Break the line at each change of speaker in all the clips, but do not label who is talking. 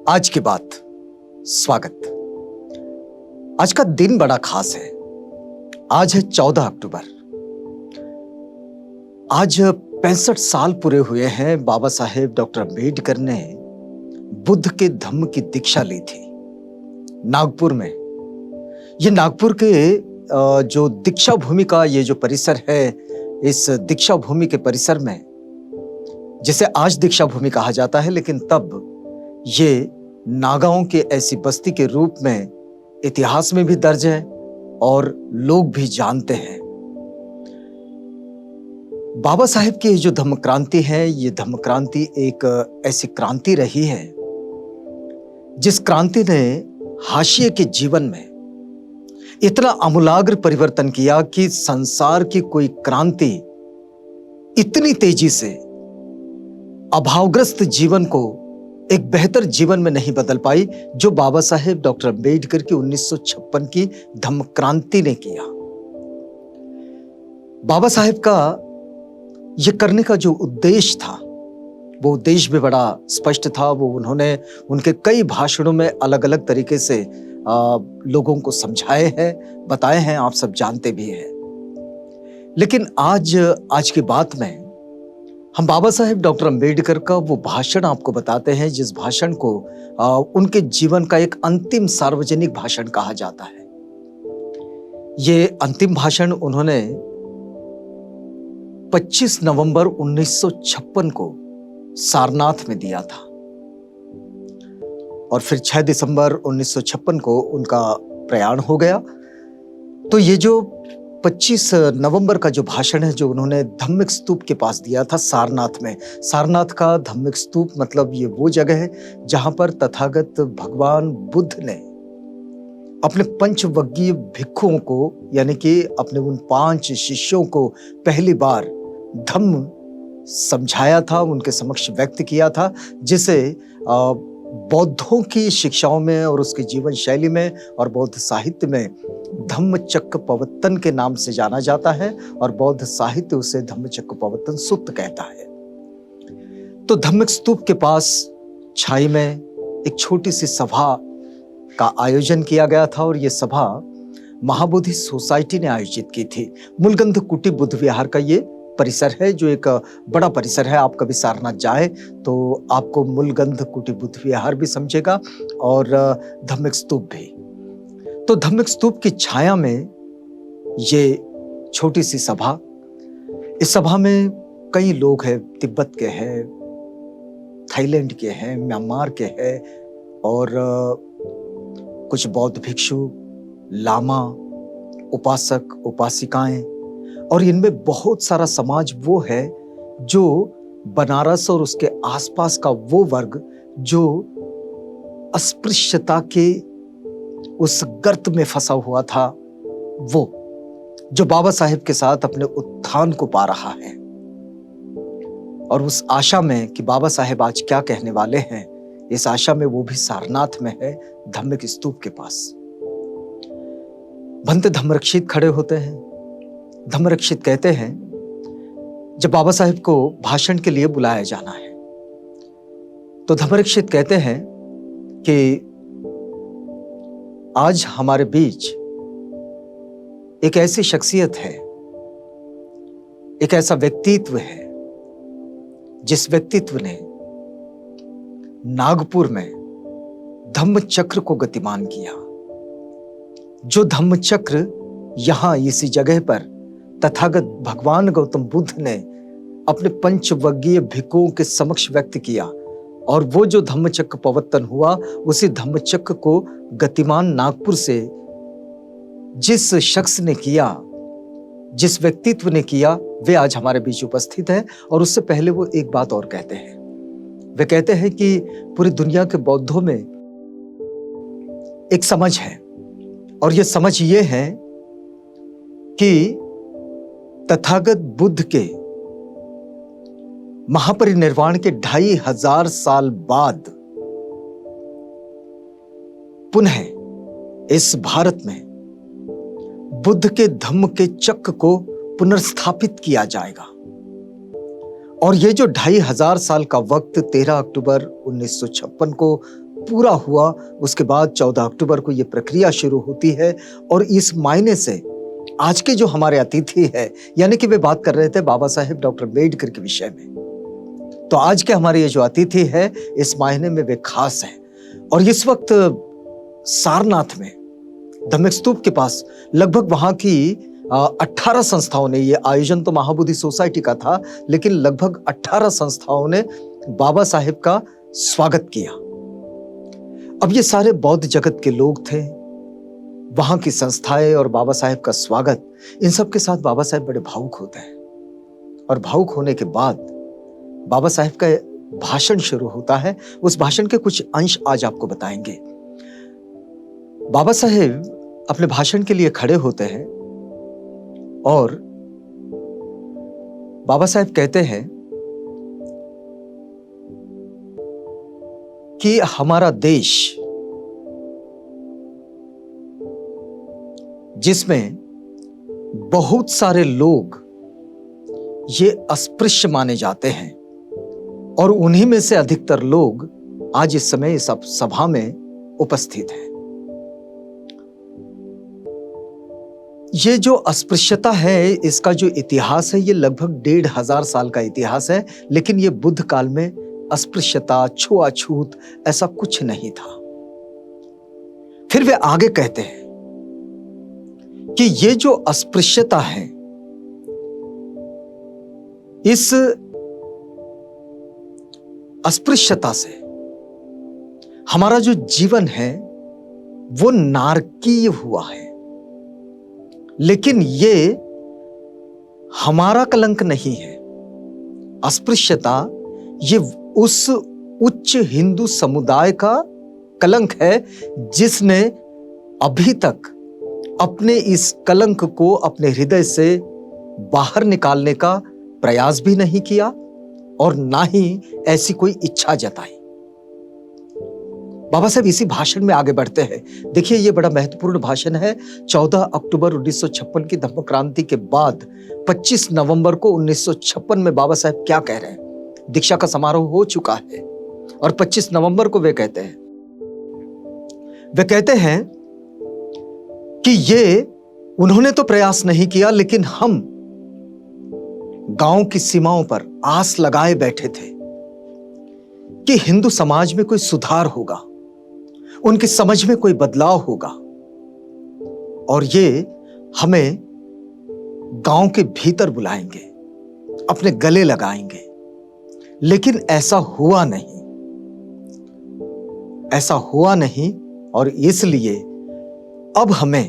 आज की बात। स्वागत। आज का दिन बड़ा खास है। आज है 14 अक्टूबर। आज 65 साल पूरे हुए हैं। बाबा साहेब डॉक्टर अम्बेडकर ने बुद्ध के धम्म की दीक्षा ली थी नागपुर में। ये नागपुर के जो दीक्षा भूमि का ये जो परिसर है, इस दीक्षा भूमि के परिसर में, जिसे आज दीक्षा भूमि कहा जाता है, लेकिन तब ये नागाओं की ऐसी बस्ती के रूप में इतिहास में भी दर्ज है और लोग भी जानते हैं। बाबा साहेब की जो धम्म क्रांति है, ये धम्म क्रांति एक ऐसी क्रांति रही है जिस क्रांति ने हाशिए के जीवन में इतना आमूलाग्र परिवर्तन किया कि संसार की कोई क्रांति इतनी तेजी से अभावग्रस्त जीवन को एक बेहतर जीवन में नहीं बदल पाई जो बाबा साहेब डॉक्टर अम्बेडकर की 1956 की धम्म क्रांति ने किया। बाबा साहेब का यह करने का जो उद्देश्य था, वो उद्देश्य भी बड़ा स्पष्ट था। वो उन्होंने उनके कई भाषणों में अलग अलग तरीके से लोगों को समझाए हैं, बताए हैं, आप सब जानते भी हैं। लेकिन आज की बात में हम बाबा साहेब डॉक्टर अम्बेडकर का वो भाषण आपको बताते हैं, जिस भाषण को उनके जीवन का एक अंतिम सार्वजनिक भाषण कहा जाता है। ये अंतिम भाषण उन्होंने 25 नवंबर 1956 को सारनाथ में दिया था और फिर 6 दिसंबर 1956 को उनका प्रयाण हो गया। तो ये जो 25 नवंबर का जो भाषण है, जो उन्होंने धम्मिक स्तूप के पास दिया था सारनाथ में। सारनाथ का धम्मिक स्तूप मतलब ये वो जगह है जहां पर तथागत भगवान बुद्ध ने अपने पंचवग्गीय भिक्षुओं को, यानी कि अपने उन 5 शिष्यों को पहली बार धम्म समझाया था, उनके समक्ष व्यक्त किया था, जिसे बौद्धों की शिक्षाओं में और उसकी जीवन शैली में और बौद्ध साहित्य में धम्मचक्कपवत्तन के नाम से जाना जाता है और बौद्ध साहित्य उसे धम्मचक्कपवत्तन सुत्त कहता है। तो धम्मिक स्तूप के पास छाई में एक छोटी सी सभा का आयोजन किया गया था और यह सभा महाबोधि सोसाइटी ने आयोजित की थी। मूलगंध कुटी बुद्ध विहार का ये परिसर है, जो एक बड़ा परिसर है। आप कभी सारनाथ जाए तो आपको मूलगंध कुटी बुद्ध विहार भी समझेगा और धम्मिक स्तूप भी। तो धम्मिक स्तूप की छाया में ये छोटी सी सभा, इस सभा में कई लोग हैं, तिब्बत के हैं, थाईलैंड के हैं, म्यांमार के हैं और कुछ बौद्ध भिक्षु, लामा, उपासक, उपासिकाएं, और इनमें बहुत सारा समाज वो है जो बनारस और उसके आसपास का वो वर्ग जो अस्पृश्यता के उस गर्त में फंसा हुआ था, वो जो बाबा साहेब के साथ अपने उत्थान को पा रहा है। और उस आशा में कि बाबा साहेब आज क्या कहने वाले हैं, इस आशा में वो भी सारनाथ में है, धम्मिक स्तूप के पास। भंते धम्मरक्षित खड़े होते हैं। धम्मरक्षित कहते हैं, जब बाबा साहेब को भाषण के लिए बुलाया जाना है तो धम्मरक्षित कहते हैं कि आज हमारे बीच एक ऐसी शख्सियत है, एक ऐसा व्यक्तित्व है जिस व्यक्तित्व ने नागपुर में धम्म चक्र को गतिमान किया। जो धम्म चक्र यहां इसी जगह पर तथागत भगवान गौतम बुद्ध ने अपने पंचवग्गीय भिक्षुओं के समक्ष व्यक्त किया, और वो जो धम्मचक्कपवत्तन हुआ, उसी धम्मचक्र को गतिमान नागपुर से जिस शख्स ने किया, जिस व्यक्तित्व ने किया, वे आज हमारे बीच उपस्थित है। और उससे पहले वो एक बात और कहते हैं। वे कहते हैं कि पूरी दुनिया के बौद्धों में एक समझ है, और ये समझ ये है कि तथागत बुद्ध के महापरिनिर्वाण के 2500 साल बाद पुनः इस भारत में बुद्ध के धम्म के चक्र को पुनर्स्थापित किया जाएगा। और ये जो 2500 साल का वक्त 13 अक्टूबर 1956 को पूरा हुआ, उसके बाद 14 अक्टूबर को ये प्रक्रिया शुरू होती है। और इस मायने से आज के जो हमारे अतिथि है, यानी कि वे बात कर रहे थे बाबा साहेब डॉक्टर अम्बेडकर के विषय में, तो आज के हमारे ये जो अतिथि है इस मायने में वे खास है। और इस वक्त सारनाथ में धम्मिक स्तूप के पास लगभग वहां की 18 संस्थाओं ने, ये आयोजन तो महाबोधि सोसाइटी का था, लेकिन लगभग 18 संस्थाओं ने बाबा साहेब का स्वागत किया। अब ये सारे बौद्ध जगत के लोग थे, वहां की संस्थाएं और बाबा साहेब का स्वागत, इन सब के साथ बाबा साहेब बड़े भावुक होते हैं। और भावुक होने के बाद बाबा साहेब का भाषण शुरू होता है। उस भाषण के कुछ अंश आज आपको बताएंगे। बाबा साहेब अपने भाषण के लिए खड़े होते हैं और बाबा साहेब कहते हैं कि हमारा देश, जिसमें बहुत सारे लोग ये अस्पृश्य माने जाते हैं, और उन्हीं में से अधिकतर लोग आज इस समय इस सभा में उपस्थित हैं। ये जो अस्पृश्यता है, इसका जो इतिहास है, ये लगभग 1500 साल का इतिहास है। लेकिन ये बुद्ध काल में अस्पृश्यता, छुआछूत ऐसा कुछ नहीं था। फिर वे आगे कहते हैं कि ये जो अस्पृश्यता है, इस अस्पृश्यता से हमारा जो जीवन है वो नारकीय हुआ है। लेकिन ये हमारा कलंक नहीं है। अस्पृश्यता ये उस उच्च हिंदू समुदाय का कलंक है, जिसने अभी तक अपने इस कलंक को अपने हृदय से बाहर निकालने का प्रयास भी नहीं किया और ना ही ऐसी कोई इच्छा जताई। बाबा साहब इसी भाषण में आगे बढ़ते हैं। देखिए, ये बड़ा महत्वपूर्ण भाषण है। 14 अक्टूबर 1956 की धम्म क्रांति के बाद 25 नवंबर को 1956 में बाबा साहब क्या कह रहे हैं। दीक्षा का समारोह हो चुका है और 25 नवंबर को वे कहते हैं कि ये उन्होंने तो प्रयास नहीं किया, लेकिन हम गांव की सीमाओं पर आस लगाए बैठे थे कि हिंदू समाज में कोई सुधार होगा, उनकी समझ में कोई बदलाव होगा और ये हमें गांव के भीतर बुलाएंगे, अपने गले लगाएंगे। लेकिन ऐसा हुआ नहीं और इसलिए अब हमें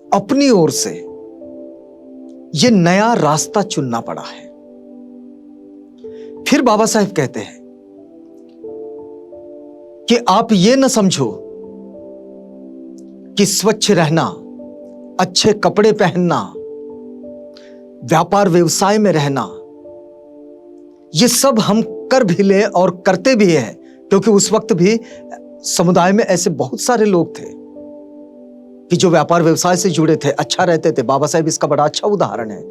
अपनी ओर से ये नया रास्ता चुनना पड़ा है। फिर बाबा साहब कहते हैं कि आप ये न समझो कि स्वच्छ रहना, अच्छे कपड़े पहनना, व्यापार व्यवसाय में रहना, ये सब हम कर भी ले और करते भी हैं, क्योंकि उस वक्त भी समुदाय में ऐसे बहुत सारे लोग थे कि जो व्यापार व्यवसाय से जुड़े थे, अच्छा रहते थे। बाबा साहब इसका बड़ा अच्छा उदाहरण है।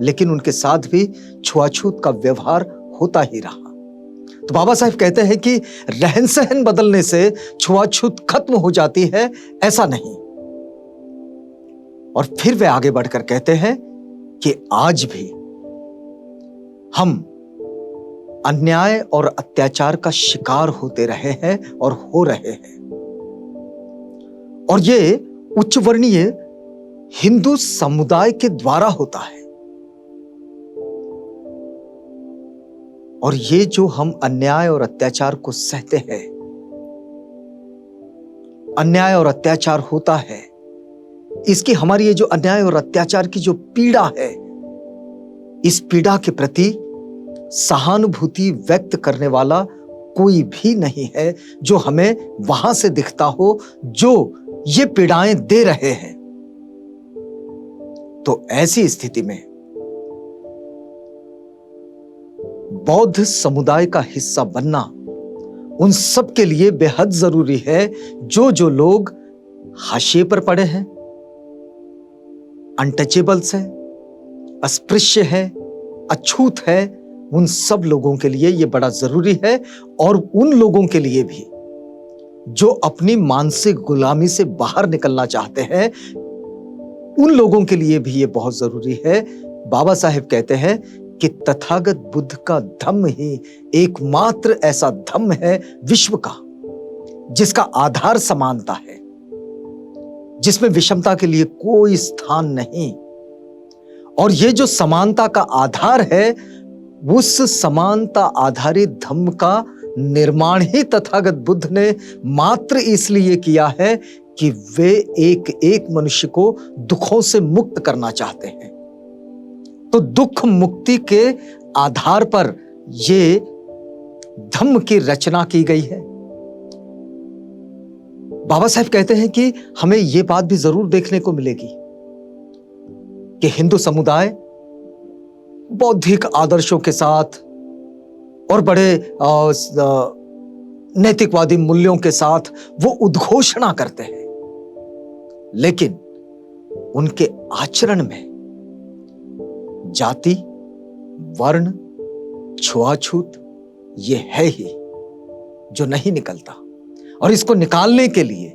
लेकिन उनके साथ भी छुआछूत का व्यवहार होता ही रहा। तो बाबा साहब कहते हैं कि रहन सहन बदलने से छुआछूत खत्म हो जाती है, ऐसा नहीं। और फिर वे आगे बढ़कर कहते हैं कि आज भी हम अन्याय और अत्याचार का शिकार होते रहे हैं और हो रहे हैं, और ये उच्च वर्णीय हिंदू समुदाय के द्वारा होता है। और ये जो हम अन्याय और अत्याचार को सहते हैं, अन्याय और अत्याचार होता है, इसकी हमारी ये जो अन्याय और अत्याचार की जो पीड़ा है, इस पीड़ा के प्रति सहानुभूति व्यक्त करने वाला कोई भी नहीं है जो हमें वहां से दिखता हो जो ये पीड़ाएं दे रहे हैं। तो ऐसी स्थिति में बौद्ध समुदाय का हिस्सा बनना उन सब के लिए बेहद जरूरी है जो लोग हाशिए पर पड़े हैं, अनटचेबल्स हैं, अस्पृश्य है, अछूत है, उन सब लोगों के लिए ये बड़ा जरूरी है, और उन लोगों के लिए भी जो अपनी मानसिक गुलामी से बाहर निकलना चाहते हैं, उन लोगों के लिए भी ये बहुत जरूरी है। बाबा साहेब कहते हैं कि तथागत बुद्ध का धम्म ही एकमात्र ऐसा धम्म है विश्व का जिसका आधार समानता है, जिसमें विषमता के लिए कोई स्थान नहीं। और ये जो समानता का आधार है, उस समानता आधारित धम्म का निर्माण ही तथागत बुद्ध ने मात्र इसलिए किया है कि वे एक एक मनुष्य को दुखों से मुक्त करना चाहते हैं। तो दुख मुक्ति के आधार पर ये धम्म की रचना की गई है। बाबा साहब कहते हैं कि हमें यह बात भी जरूर देखने को मिलेगी कि हिंदू समुदाय बौद्धिक आदर्शों के साथ और बड़े नैतिकवादी मूल्यों के साथ वो उद्घोषणा करते हैं, लेकिन उनके आचरण में जाति, वर्ण, छुआछूत ये है ही जो नहीं निकलता। और इसको निकालने के लिए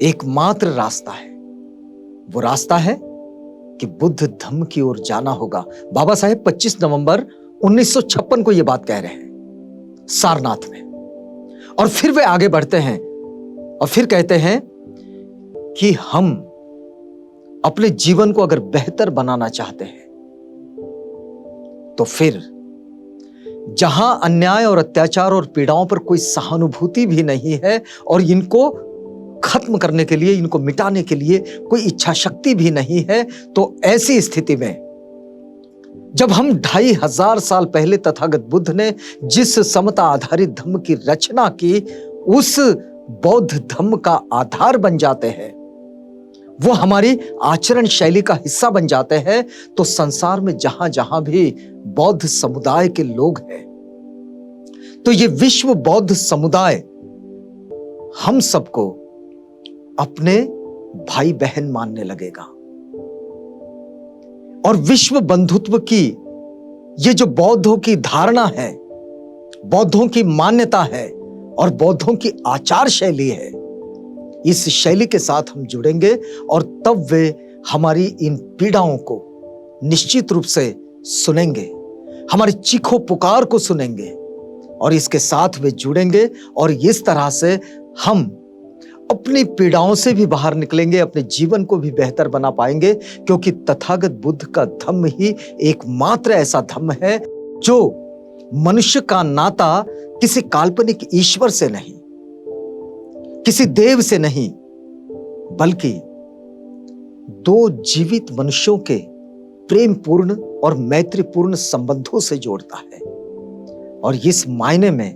एकमात्र रास्ता है, वो रास्ता है कि बुद्ध धम्म की ओर जाना होगा। बाबा साहेब 25 नवंबर 1956 को यह बात कह रहे हैं सारनाथ में, और फिर वे आगे बढ़ते हैं और फिर कहते हैं कि हम अपने जीवन को अगर बेहतर बनाना चाहते हैं तो फिर जहां अन्याय और अत्याचार और पीड़ाओं पर कोई सहानुभूति भी नहीं है और इनको खत्म करने के लिए, इनको मिटाने के लिए कोई इच्छा शक्ति भी नहीं है, तो ऐसी स्थिति में जब हम 2500 साल पहले तथागत बुद्ध ने जिस समता आधारित धम्म की रचना की, उस बौद्ध धम्म का आधार बन जाते हैं, वो हमारी आचरण शैली का हिस्सा बन जाते हैं, तो संसार में जहां जहां भी बौद्ध समुदाय के लोग हैं, तो ये विश्व बौद्ध समुदाय हम सबको अपने भाई बहन मानने लगेगा। और विश्व बंधुत्व की ये जो बौद्धों की धारणा है, बौद्धों की मान्यता है और बौद्धों की आचार शैली है, इस शैली के साथ हम जुड़ेंगे और तब वे हमारी इन पीड़ाओं को निश्चित रूप से सुनेंगे, हमारी चीखों पुकार को सुनेंगे और इसके साथ वे जुड़ेंगे, और इस तरह से हम अपनी पीड़ाओं से भी बाहर निकलेंगे, अपने जीवन को भी बेहतर बना पाएंगे, क्योंकि तथागत बुद्ध का धम्म ही एकमात्र ऐसा धम्म है जो मनुष्य का नाता किसी काल्पनिक ईश्वर से नहीं, किसी देव से नहीं, बल्कि दो जीवित मनुष्यों के प्रेम पूर्ण और मैत्रीपूर्ण संबंधों से जोड़ता है। और इस मायने में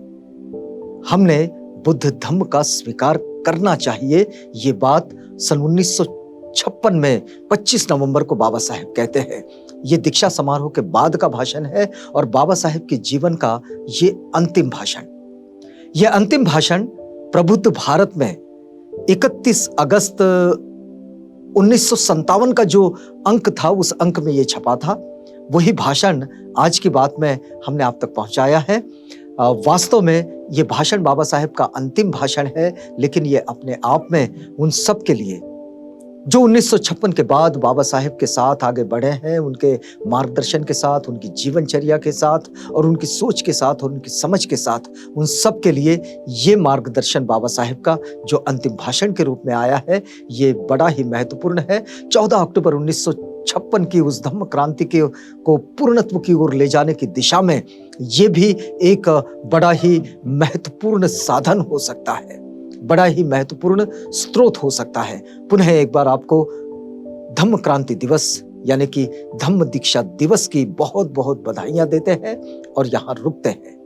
हमने बुद्ध धम्म का स्वीकार करना चाहिए। ये बात सन 1956 में 25 नवंबर को बाबा साहेब कहते हैं। ये दीक्षा समारोह के बाद का भाषण है और बाबा साहेब के जीवन का ये अंतिम भाषण। यह अंतिम भाषण प्रबुद्ध भारत में 31 अगस्त 1957 का जो अंक था, उस अंक में यह छपा था। वही भाषण आज की बात में हमने आप तक पहुंचाया है। वास्तव में ये भाषण बाबा साहेब का अंतिम भाषण है, लेकिन ये अपने आप में उन सब के लिए जो 1956 के बाद बाबा साहेब के साथ आगे बढ़े हैं, उनके मार्गदर्शन के साथ, उनकी जीवनचर्या के साथ और उनकी सोच के साथ और उनकी समझ के साथ, उन सब के लिए ये मार्गदर्शन बाबा साहेब का जो अंतिम भाषण के रूप में आया है, ये बड़ा ही महत्वपूर्ण है। 14 अक्टूबर 1956 की उस धम्म क्रांति को पूर्णत्व की ओर ले जाने की दिशा में ये भी एक बड़ा ही महत्वपूर्ण साधन हो सकता है, बड़ा ही महत्वपूर्ण स्रोत हो सकता है। पुनः एक बार आपको धम्म क्रांति दिवस यानी कि धम्म दीक्षा दिवस की बहुत बहुत बधाइयां देते हैं और यहां रुकते हैं।